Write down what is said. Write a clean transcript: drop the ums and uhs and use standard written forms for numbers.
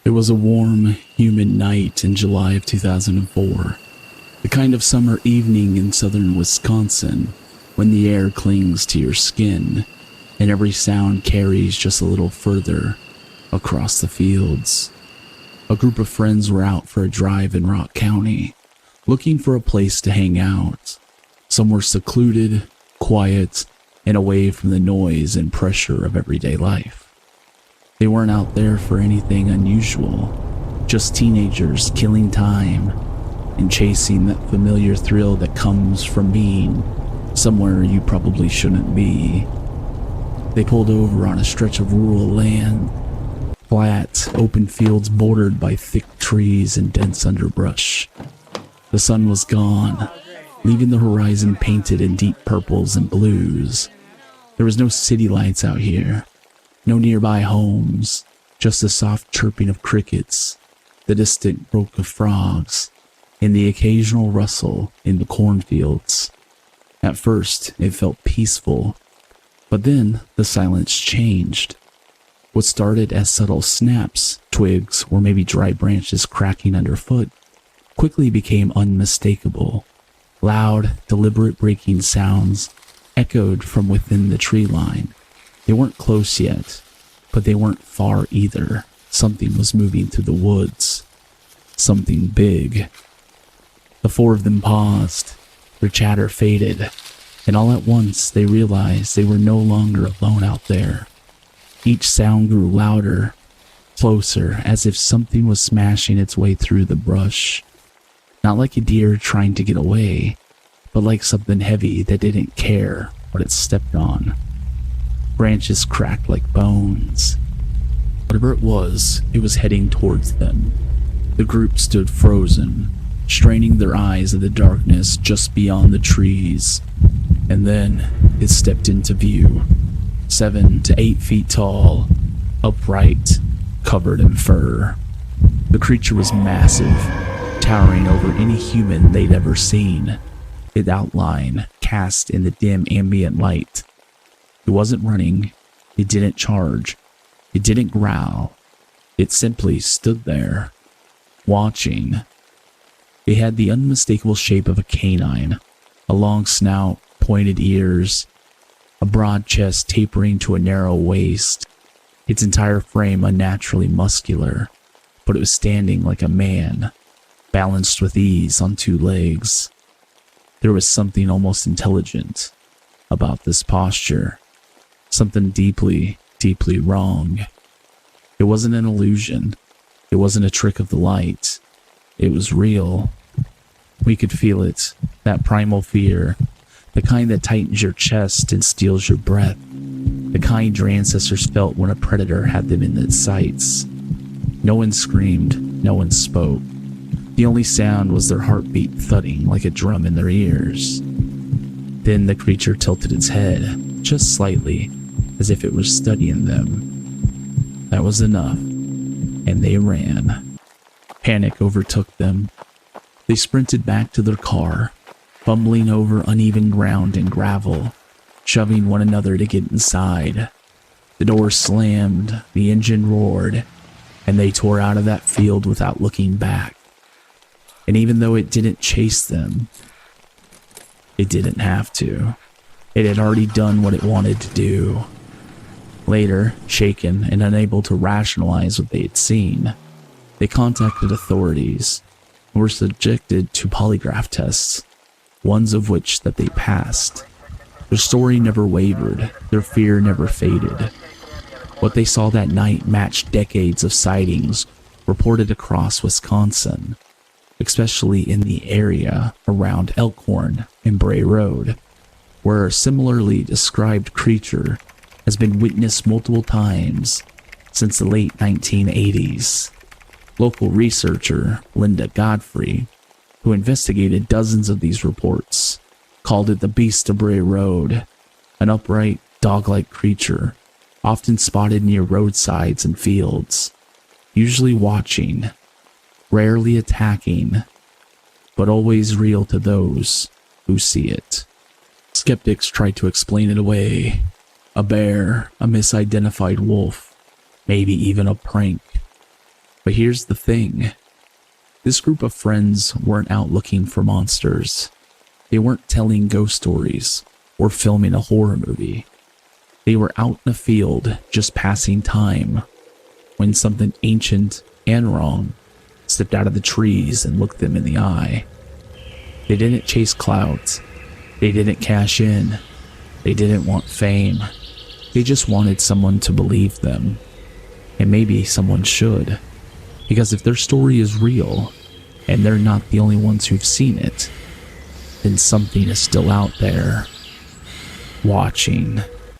It was a warm, humid night in July of 2004, the kind of summer evening in southern Wisconsin when the air clings to your skin and every sound carries just a little further across the fields. A group of friends were out for a drive in Rock County, looking for a place to hang out, somewhere secluded, quiet, and away from the noise and pressure of everyday life. They weren't out there for anything unusual, just teenagers killing time and chasing that familiar thrill that comes from being somewhere you probably shouldn't be. They pulled over on a stretch of rural land, flat, open fields bordered by thick trees and dense underbrush. The sun was gone, leaving the horizon painted in deep purples and blues. There was no city lights out here, no nearby homes, just the soft chirping of crickets, the distant croak of frogs, and the occasional rustle in the cornfields. At first, it felt peaceful, but then the silence changed. What started as subtle snaps, twigs, or maybe dry branches cracking underfoot, quickly became unmistakable. Loud, deliberate breaking sounds echoed from within the tree line. They weren't close yet, but they weren't far either. Something was moving through the woods. Something big. The four of them paused. Their chatter faded, and all at once they realized they were no longer alone out there. Each sound grew louder, closer, as if something was smashing its way through the brush. Not like a deer trying to get away, but like something heavy that didn't care what it stepped on. Branches cracked like bones. Whatever it was heading towards them. The group stood frozen, straining their eyes at the darkness just beyond the trees. And then it stepped into view. 7 to 8 feet tall, upright, covered in fur. The creature was massive, towering over any human they'd ever seen, its outline cast in the dim ambient light. It wasn't running, it didn't charge, it didn't growl. It simply stood there, watching. It had the unmistakable shape of a canine, a long snout, pointed ears, a broad chest tapering to a narrow waist, its entire frame unnaturally muscular, but it was standing like a man, balanced with ease on 2 legs. There was something almost intelligent about this posture, something deeply, deeply wrong. It wasn't an illusion. It wasn't a trick of the light. It was real. We could feel it, that primal fear, the kind that tightens your chest and steals your breath, the kind your ancestors felt when a predator had them in its sights. No one screamed, no one spoke. The only sound was their heartbeat thudding like a drum in their ears. Then the creature tilted its head, just slightly, as if it was studying them. That was enough, and they ran. Panic overtook them. They sprinted back to their car, fumbling over uneven ground and gravel, shoving one another to get inside. The door slammed, the engine roared, and they tore out of that field without looking back. And even though it didn't chase them, it didn't have to. It had already done what it wanted to do. Later, shaken and unable to rationalize what they had seen, they contacted authorities and were subjected to polygraph tests, ones of which that they passed. Their story never wavered, their fear never faded. What they saw that night matched decades of sightings reported across Wisconsin, especially in the area around Elkhorn and Bray Road, where a similarly described creature has been witnessed multiple times since the late 1980s. Local researcher Linda Godfrey, who investigated dozens of these reports, called it the Beast of Bray Road, an upright, dog-like creature, often spotted near roadsides and fields, usually watching, rarely attacking, but always real to those who see it. Skeptics try to explain it away. A bear, a misidentified wolf, maybe even a prank. But here's the thing. This group of friends weren't out looking for monsters. They weren't telling ghost stories or filming a horror movie. They were out in a field just passing time when something ancient and wrong stepped out of the trees and looked them in the eye. They didn't chase clouds. They didn't cash in. They didn't want fame. They just wanted someone to believe them. And maybe someone should. Because if their story is real, and they're not the only ones who've seen it, then something is still out there, watching.